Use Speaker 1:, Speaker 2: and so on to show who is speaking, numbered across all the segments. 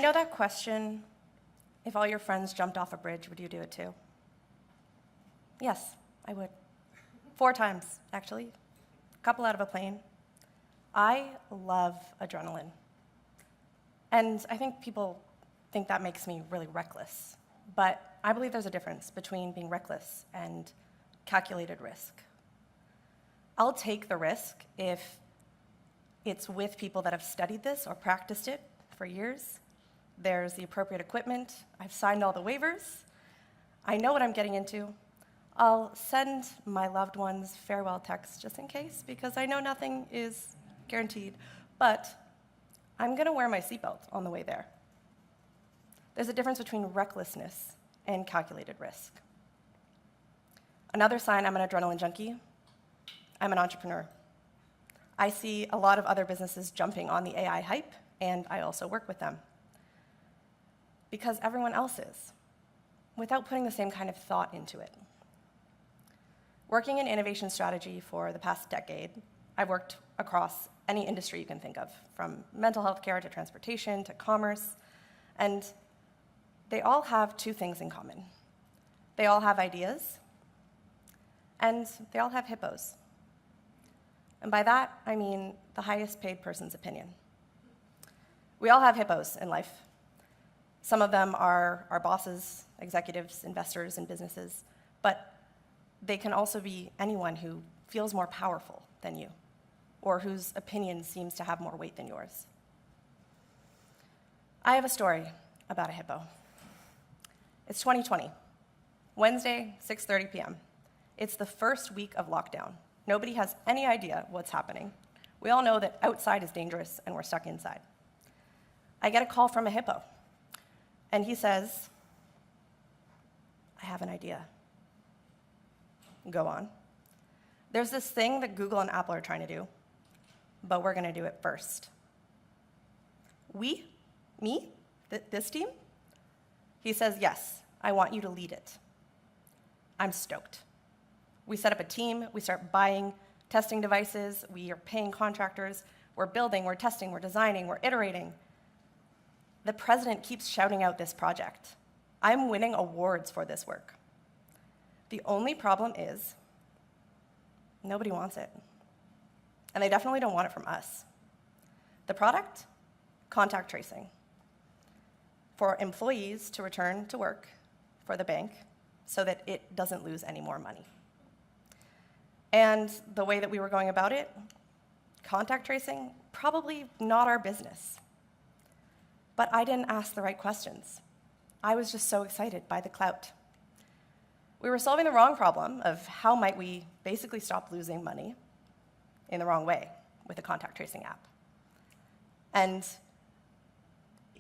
Speaker 1: know that question, if all your friends jumped off a bridge, would you do it too? Yes, I would. 4 times, actually. A couple out of a plane. I love adrenaline. And I think people think that makes me really reckless. But I believe there's a difference between being reckless and calculated risk. I'll take the risk if it's with people that have studied this or practiced it for years. There's the appropriate equipment. I've signed all the waivers. I know what I'm getting into. I'll send my loved ones farewell texts just in case, because I know nothing is guaranteed. But I'm going to wear my seatbelt on the way there. There's a difference between recklessness and calculated risk. Another sign I'm an adrenaline junkie, I'm an entrepreneur. I see a lot of other businesses jumping on the AI hype, and I also work with them. Because everyone else is, without putting the same kind of thought into it. Working in innovation strategy for the past decade, I've worked across any industry you can think of, from mental health care to transportation to commerce, and they all have 2 things in common. They all have ideas, and they all have hippos. And by that, I mean the highest paid person's opinion. We all have hippos in life. Some of them are our bosses, executives, investors, and businesses, but they can also be anyone who feels more powerful than you, or whose opinion seems to have more weight than yours. I have a story about a hippo. It's 2020, Wednesday, 6:30 p.m. It's the first week of lockdown. Nobody has any idea what's happening. We all know that outside is dangerous and we're stuck inside. I get a call from a hippo, and he says, I have an idea. Go on. There's this thing that Google and Apple are trying to do, but we're going to do it first. We? Me? This team? He says, yes, I want you to lead it. I'm stoked. We set up a team, we start buying testing devices, we are paying contractors, we're building, we're testing, we're designing, we're iterating. The president keeps shouting out this project. I'm winning awards for this work. The only problem is nobody wants it. And they definitely don't want it from us. The product? Contact tracing. For employees to return to work for the bank so that it doesn't lose any more money. And the way that we were going about it, contact tracing, probably not our business. But I didn't ask the right questions. I was just so excited by the clout. We were solving the wrong problem of how might we basically stop losing money in the wrong way with a contact tracing app. And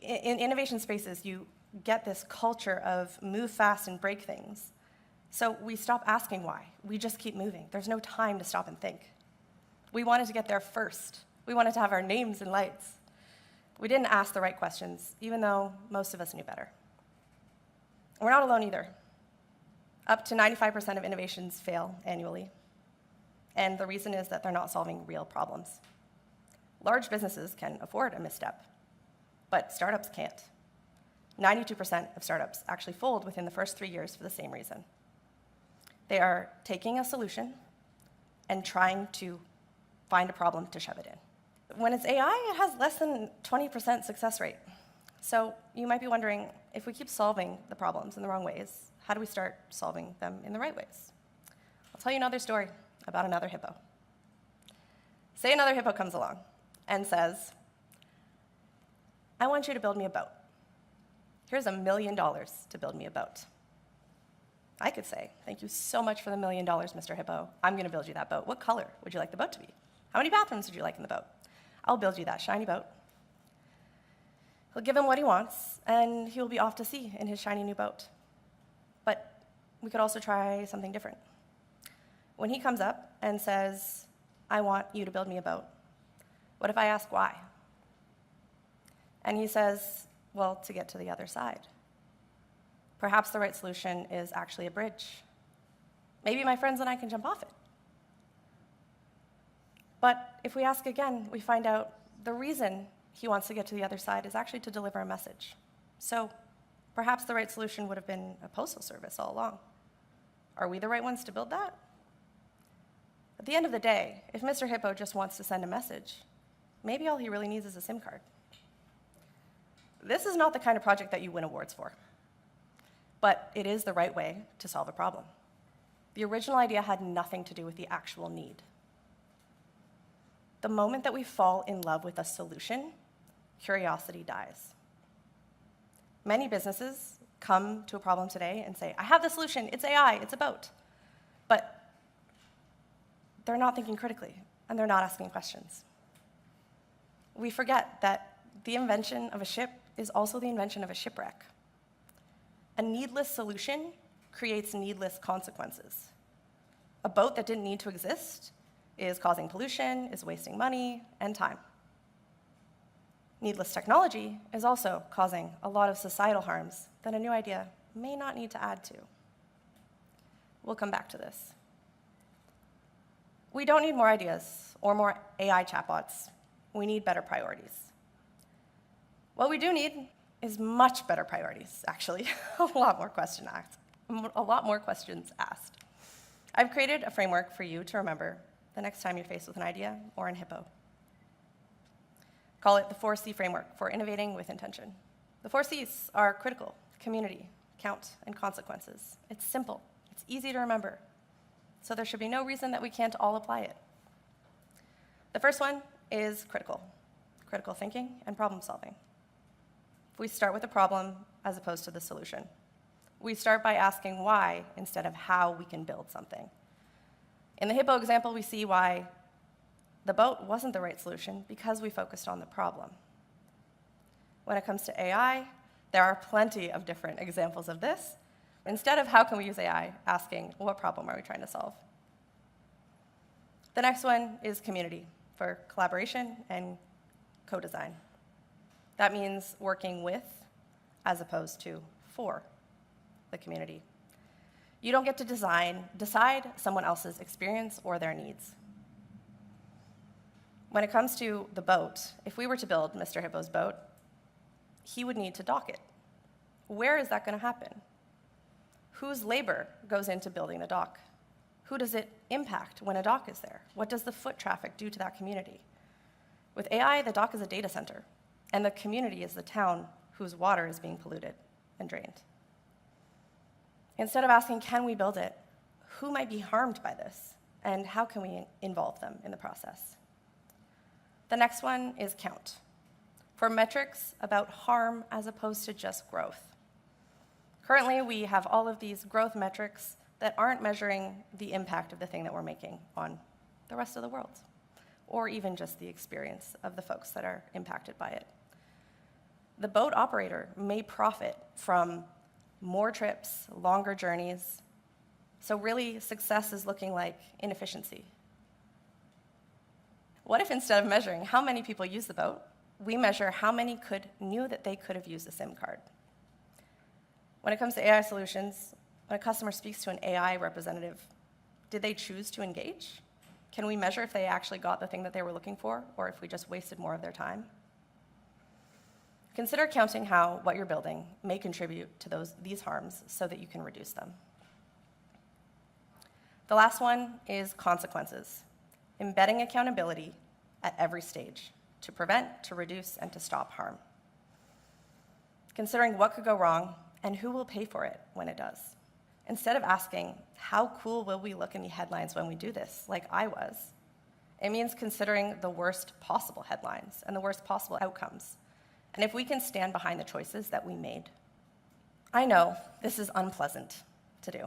Speaker 1: in innovation spaces, you get this culture of move fast and break things. So we stop asking why. We just keep moving. There's no time to stop and think. We wanted to get there first. We wanted to have our names in lights. We didn't ask the right questions, even though most of us knew better. We're not alone either. Up to 95% of innovations fail annually. And the reason is that they're not solving real problems. Large businesses can afford a misstep, but startups can't. 92% of startups actually fold within the first 3 years for the same reason. They are taking a solution and trying to find a problem to shove it in. When it's AI, it has less than 20% success rate. So you might be wondering, if we keep solving the problems in the wrong ways, how do we start solving them in the right ways? I'll tell you another story about another hippo. Say another hippo comes along and says, I want you to build me a boat. Here's $1 million to build me a boat. I could say, thank you so much for the $1 million, Mr. Hippo. I'm going to build you that boat. What color would you like the boat to be? How many bathrooms would you like in the boat? I'll build you that shiny boat. He'll give him what he wants, and he will be off to sea in his shiny new boat. But we could also try something different. When he comes up and says, I want you to build me a boat, what if I ask why? And he says, well, to get to the other side. Perhaps the right solution is actually a bridge. Maybe my friends and I can jump off it. But if we ask again, we find out the reason he wants to get to the other side is actually to deliver a message. So perhaps the right solution would have been a postal service all along. Are we the right ones to build that? At the end of the day, if Mr. Hippo just wants to send a message, maybe all he really needs is a SIM card. This is not the kind of project that you win awards for, but it is the right way to solve a problem. The original idea had nothing to do with the actual need. The moment that we fall in love with a solution, curiosity dies. Many businesses come to a problem today and say, I have the solution, it's AI, it's a boat. But they're not thinking critically, and they're not asking questions. We forget that the invention of a ship is also the invention of a shipwreck. A needless solution creates needless consequences. A boat that didn't need to exist is causing pollution, is wasting money and time. Needless technology is also causing a lot of societal harms that a new idea may not need to add to. We'll come back to this. We don't need more ideas or more AI chatbots. We need better priorities. What we do need is much better priorities, actually. a lot more questions asked. I've created a framework for you to remember the next time you're faced with an idea or an Hippo. Call it the 4C framework for innovating with intention. The 4 Cs are critical, community, count, and consequences. It's simple, it's easy to remember, so there should be no reason that we can't all apply it. The first one is critical thinking and problem solving. We start with the problem as opposed to the solution. We start by asking why instead of how we can build something. In the Hippo example, we see why the boat wasn't the right solution because we focused on the problem. When it comes to AI, there are plenty of different examples of this. Instead of how can we use AI, asking what problem are we trying to solve? The next one is community for collaboration and co-design. That means working with as opposed to for the community. You don't get to decide someone else's experience or their needs. When it comes to the boat, if we were to build Mr. Hippo's boat, he would need to dock it. Where is that going to happen? Whose labor goes into building the dock? Who does it impact when a dock is there? What does the foot traffic do to that community? With AI, the dock is a data center, and the community is the town whose water is being polluted and drained. Instead of asking, can we build it, who might be harmed by this, and how can we involve them in the process? The next one is count, for metrics about harm as opposed to just growth. Currently, we have all of these growth metrics that aren't measuring the impact of the thing that we're making on the rest of the world, or even just the experience of the folks that are impacted by it. The boat operator may profit from more trips, longer journeys, so really success is looking like inefficiency. What if instead of measuring how many people use the boat, we measure how many knew that they could have used a SIM card? When it comes to AI solutions, when a customer speaks to an AI representative, did they choose to engage? Can we measure if they actually got the thing that they were looking for, or if we just wasted more of their time? Consider counting how what you're building may contribute to these harms so that you can reduce them. The last one is consequences, embedding accountability at every stage to prevent, to reduce, and to stop harm. Considering what could go wrong and who will pay for it when it does. Instead of asking, how cool will we look in the headlines when we do this, like I was, it means considering the worst possible headlines and the worst possible outcomes, and if we can stand behind the choices that we made. I know this is unpleasant to do.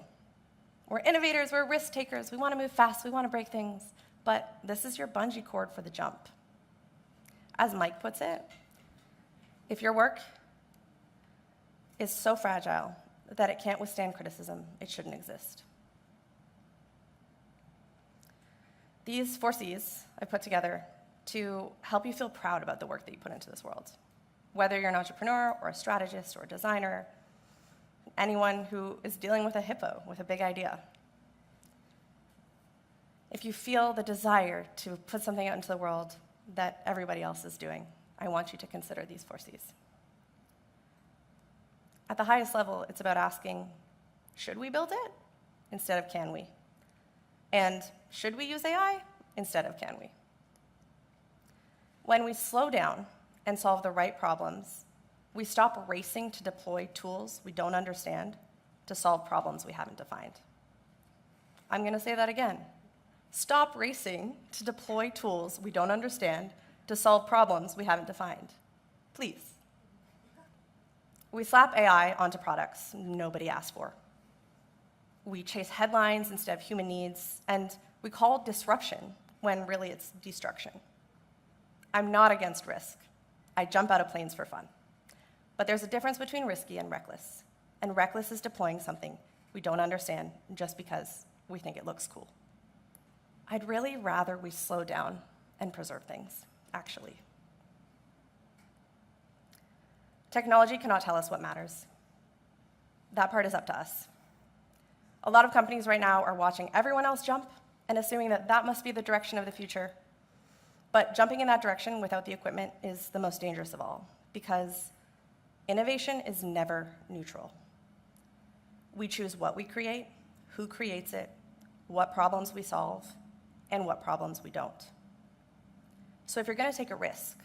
Speaker 1: We're innovators, we're risk takers, we want to move fast, we want to break things, but this is your bungee cord for the jump. As Mike puts it, if your work is so fragile that it can't withstand criticism, it shouldn't exist. These 4 Cs I put together to help you feel proud about the work that you put into this world. Whether you're an entrepreneur or a strategist or a designer, anyone who is dealing with a Hippo, with a big idea. If you feel the desire to put something out into the world that everybody else is doing, I want you to consider these 4 C's. At the highest level, it's about asking, should we build it instead of can we? And should we use AI instead of can we? When we slow down and solve the right problems, we stop racing to deploy tools we don't understand to solve problems we haven't defined. I'm going to say that again. Stop racing to deploy tools we don't understand to solve problems we haven't defined. Please. We slap AI onto products nobody asked for. We chase headlines instead of human needs, and we call it disruption when really it's destruction. I'm not against risk. I jump out of planes for fun. But there's a difference between risky and reckless. And reckless is deploying something we don't understand just because we think it looks cool. I'd really rather we slow down and preserve things, actually. Technology cannot tell us what matters. That part is up to us. A lot of companies right now are watching everyone else jump and assuming that that must be the direction of the future. But jumping in that direction without the equipment is the most dangerous of all, because innovation is never neutral. We choose what we create, who creates it, what problems we solve, and what problems we don't. So if you're going to take a risk,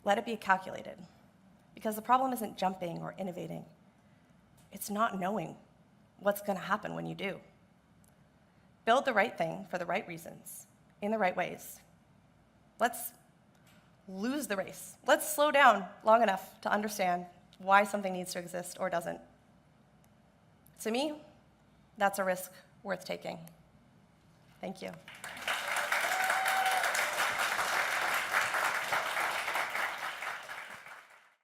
Speaker 1: let it be calculated, because the problem isn't jumping or innovating. It's not knowing what's going to happen when you do. Build the right thing for the right reasons, in the right ways. Let's lose the race. Let's slow down long enough to understand why something needs to exist or doesn't. To me, that's a risk worth taking. Thank you.